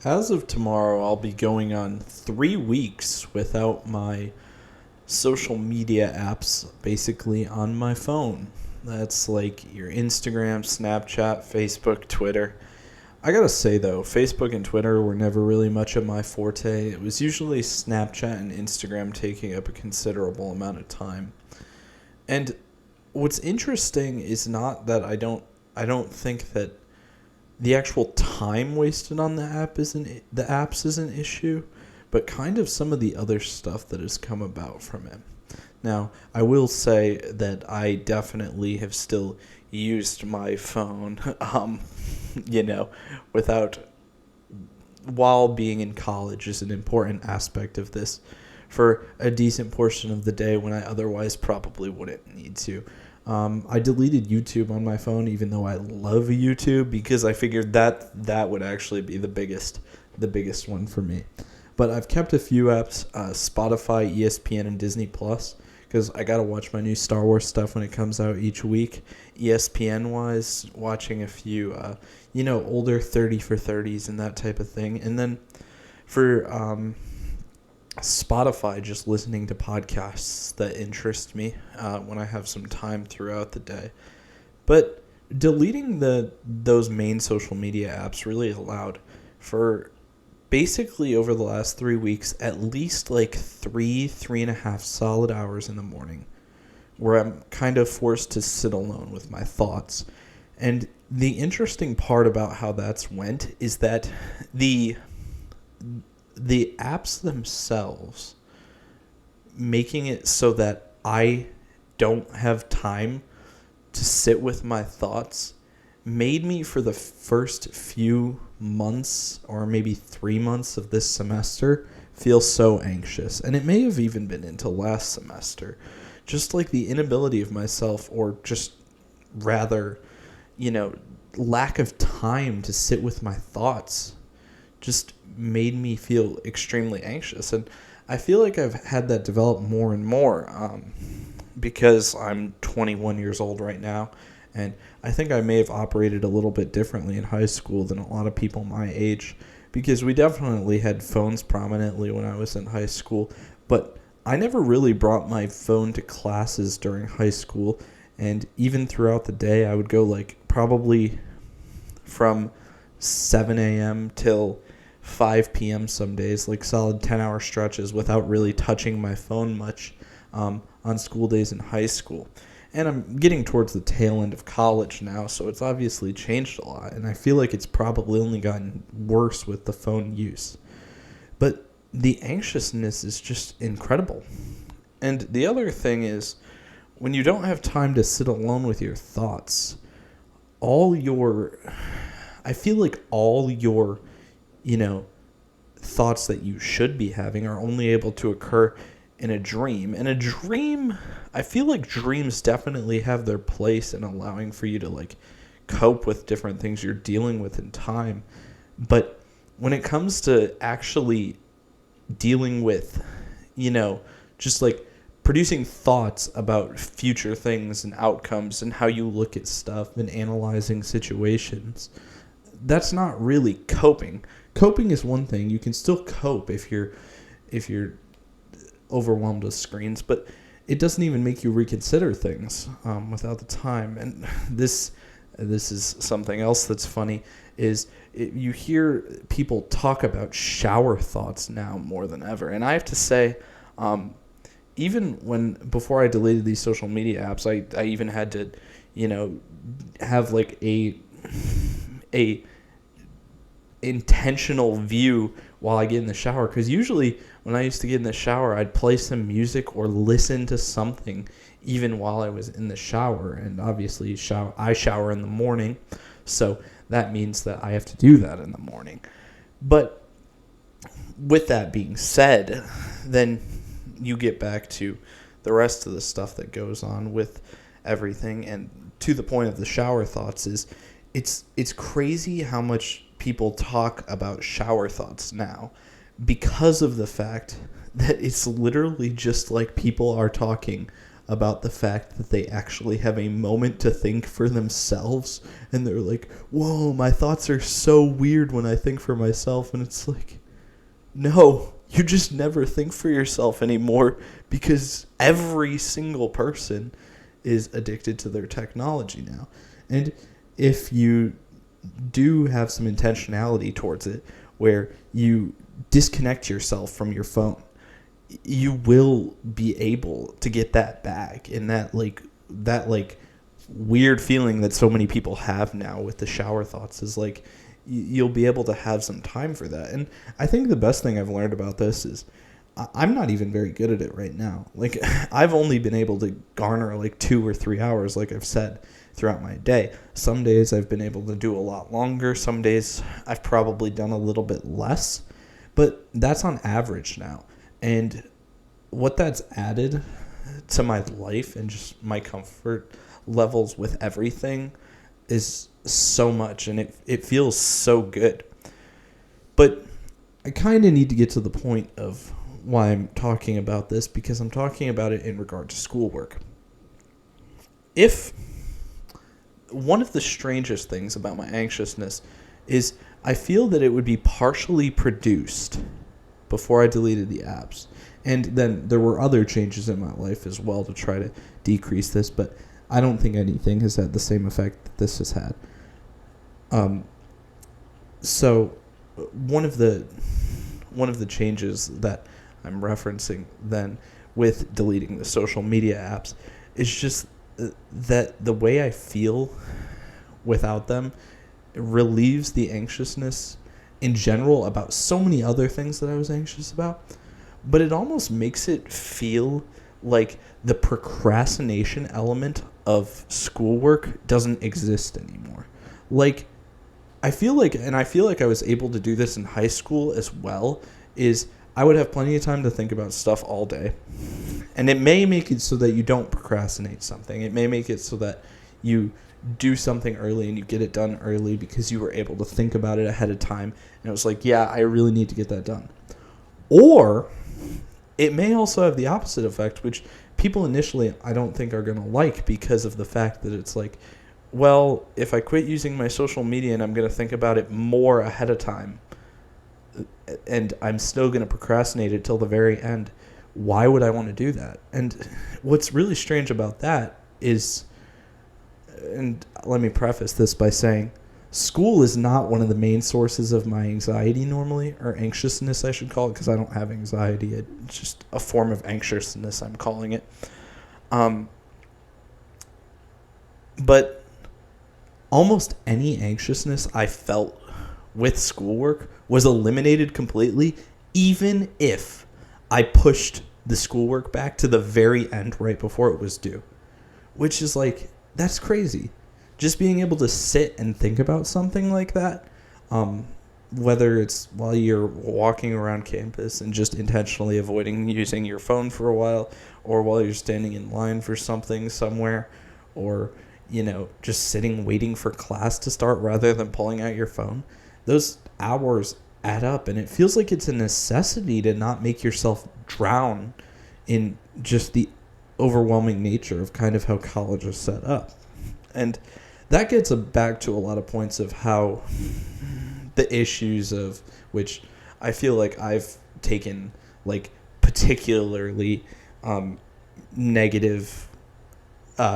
As of tomorrow, I'll be going on 3 weeks without my social media apps basically on my phone. That's like your Instagram, Snapchat, Facebook, Twitter. I gotta say though, Facebook and Twitter were never really much of my forte. It was usually Snapchat and Instagram taking up a considerable amount of time. And what's interesting is not that I don't think that the actual time wasted on the apps is an issue, but kind of some of the other stuff that has come about from it. Now, I will say that I definitely have still used my phone, you know, without while being in college is an important aspect of this for a decent portion of the day when I otherwise probably wouldn't need to. I deleted YouTube on my phone, even though I love YouTube, because I figured that would actually be the biggest one for me. But I've kept a few apps, Spotify, ESPN, and Disney Plus, because I gotta watch my new Star Wars stuff when it comes out each week. ESPN wise, watching a few, older 30 for 30s and that type of thing, and then for Spotify, just listening to podcasts that interest me when I have some time throughout the day. But deleting those main social media apps really allowed for basically over the last 3 weeks at least like three and a half solid hours in the morning where I'm kind of forced to sit alone with my thoughts. And the interesting part about how that's went is that the apps themselves making it so that I don't have time to sit with my thoughts made me, for the first few months or maybe 3 months of this semester, feel so anxious. And it may have even been into last semester. Just like the inability of myself, or just rather, lack of time to sit with my thoughts just made me feel extremely anxious. And I feel like I've had that develop more and more because I'm 21 years old right now. And I think I may have operated a little bit differently in high school than a lot of people my age, because we definitely had phones prominently when I was in high school. But I never really brought my phone to classes during high school. And even throughout the day, I would go like probably from 7 a.m. till 5 p.m. some days, like solid 10-hour stretches without really touching my phone much on school days in high school. And I'm getting towards the tail end of college now, so it's obviously changed a lot. And I feel like it's probably only gotten worse with the phone use. But the anxiousness is just incredible. And the other thing is, when you don't have time to sit alone with your thoughts, I feel like all your thoughts that you should be having are only able to occur in a dream. And a dream, I feel like dreams definitely have their place in allowing for you to like cope with different things you're dealing with in time. But when it comes to actually dealing with, just like producing thoughts about future things and outcomes and how you look at stuff and analyzing situations, that's not really coping. Coping is one thing. You can still cope if you're overwhelmed with screens, but it doesn't even make you reconsider things without the time. And this is something else that's funny, is you hear people talk about shower thoughts now more than ever. And I have to say, even before I deleted these social media apps, I even had to, have like a intentional view while I get in the shower. Because usually when I used to get in the shower, I'd play some music or listen to something even while I was in the shower. And obviously I shower in the morning, so that means that I have to do that in the morning. But with that being said, then you get back to the rest of the stuff that goes on with everything. And to the point of the shower thoughts is, it's crazy how much people talk about shower thoughts now, because of the fact that it's literally just like people are talking about the fact that they actually have a moment to think for themselves, and they're like, whoa, my thoughts are so weird when I think for myself. And it's like, no, you just never think for yourself anymore, because every single person is addicted to their technology now. And if you do have some intentionality towards it, where you disconnect yourself from your phone, you will be able to get that back. And that weird feeling that so many people have now with the shower thoughts is like, you'll be able to have some time for that. And I think the best thing I've learned about this is I'm not even very good at it right now. Like, I've only been able to garner like 2 or 3 hours, like I've said, throughout my day. Some days I've been able to do a lot longer. Some days I've probably done a little bit less, but that's on average now. And what that's added to my life and just my comfort levels with everything is so much, and it feels so good. But I kind of need to get to the point of why I'm talking about this, because I'm talking about it in regard to schoolwork. If one of the strangest things about my anxiousness is I feel that it would be partially produced before I deleted the apps. And then there were other changes in my life as well to try to decrease this, but I don't think anything has had the same effect that this has had. So one of the changes that I'm referencing then with deleting the social media apps is just that the way I feel without them relieves the anxiousness in general about so many other things that I was anxious about, but it almost makes it feel like the procrastination element of schoolwork doesn't exist anymore. Like, I feel like I was able to do this in high school as well, is I would have plenty of time to think about stuff all day. And it may make it so that you don't procrastinate something. It may make it so that you do something early and you get it done early because you were able to think about it ahead of time. And it was like, yeah, I really need to get that done. Or it may also have the opposite effect, which people initially I don't think are going to like, because of the fact that it's like, well, if I quit using my social media and I'm going to think about it more ahead of time, and I'm still going to procrastinate it till the very end, why would I want to do that? And what's really strange about that is, and let me preface this by saying, school is not one of the main sources of my anxiety normally, or anxiousness I should call it, because I don't have anxiety. It's just a form of anxiousness, I'm calling it. But almost any anxiousness I felt with schoolwork was eliminated completely, even if I pushed the schoolwork back to the very end right before it was due. Which is like, that's crazy. Just being able to sit and think about something like that, whether it's while you're walking around campus and just intentionally avoiding using your phone for a while, or while you're standing in line for something somewhere, or, you know, just sitting waiting for class to start rather than pulling out your phone. Those hours add up, and it feels like it's a necessity to not make yourself drown in just the overwhelming nature of kind of how college is set up. And that gets back to a lot of points of how the issues of which I feel like I've taken like particularly negative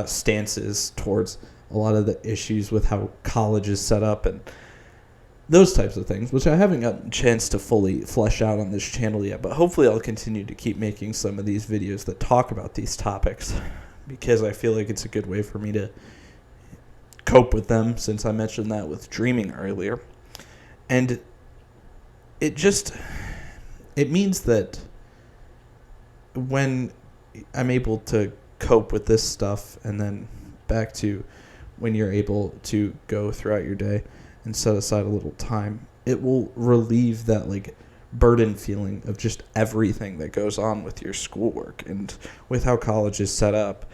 stances towards a lot of the issues with how college is set up and those types of things, which I haven't gotten a chance to fully flesh out on this channel yet, but hopefully I'll continue to keep making some of these videos that talk about these topics, because I feel like it's a good way for me to cope with them, since I mentioned that with dreaming earlier. And it means that when I'm able to cope with this stuff, and then back to when you're able to go throughout your day and set aside a little time, it will relieve that like burden feeling of just everything that goes on with your schoolwork and with how college is set up,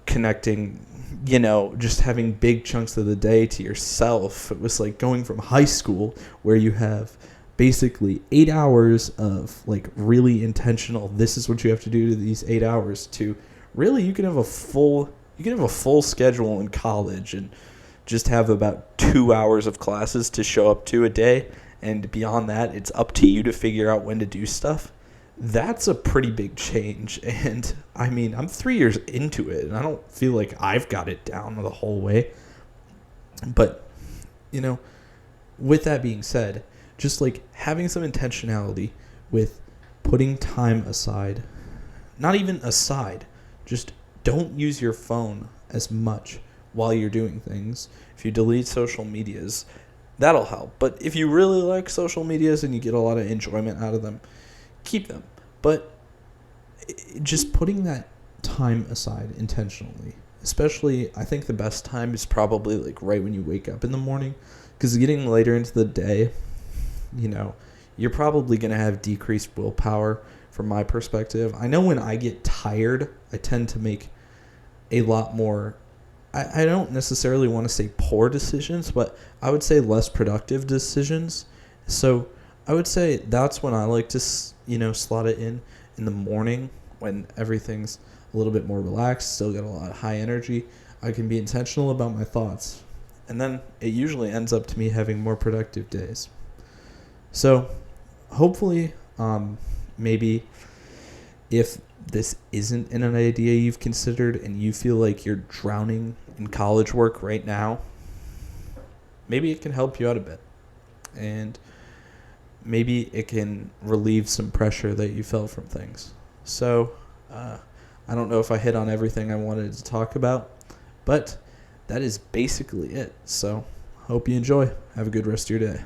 connecting, you know, just having big chunks of the day to yourself. It was like going from high school, where you have basically 8 hours of like really intentional, this is what you have to do to these 8 hours, to really you can have a full schedule in college and just have about 2 hours of classes to show up to a day, and beyond that it's up to you to figure out when to do stuff. That's a pretty big change. And I mean, I'm 3 years into it and I don't feel like I've got it down the whole way. But, you know, with that being said, just like having some intentionality with putting time aside, not even aside, just don't use your phone as much while you're doing things. If you delete social medias, that'll help. But if you really like social medias and you get a lot of enjoyment out of them, keep them. But just putting that time aside intentionally, especially I think the best time is probably like right when you wake up in the morning, because getting later into the day, you know, you're probably going to have decreased willpower from my perspective. I know when I get tired, I tend to make a lot more, I don't necessarily want to say poor decisions, but I would say less productive decisions. So I would say that's when I like to, slot it in the morning when everything's a little bit more relaxed, still got a lot of high energy. I can be intentional about my thoughts. And then it usually ends up to me having more productive days. So hopefully, maybe if this isn't an idea you've considered and you feel like you're drowning in college work right now, maybe it can help you out a bit. And maybe it can relieve some pressure that you felt from things. So, I don't know if I hit on everything I wanted to talk about, but that is basically it. So, hope you enjoy. Have a good rest of your day.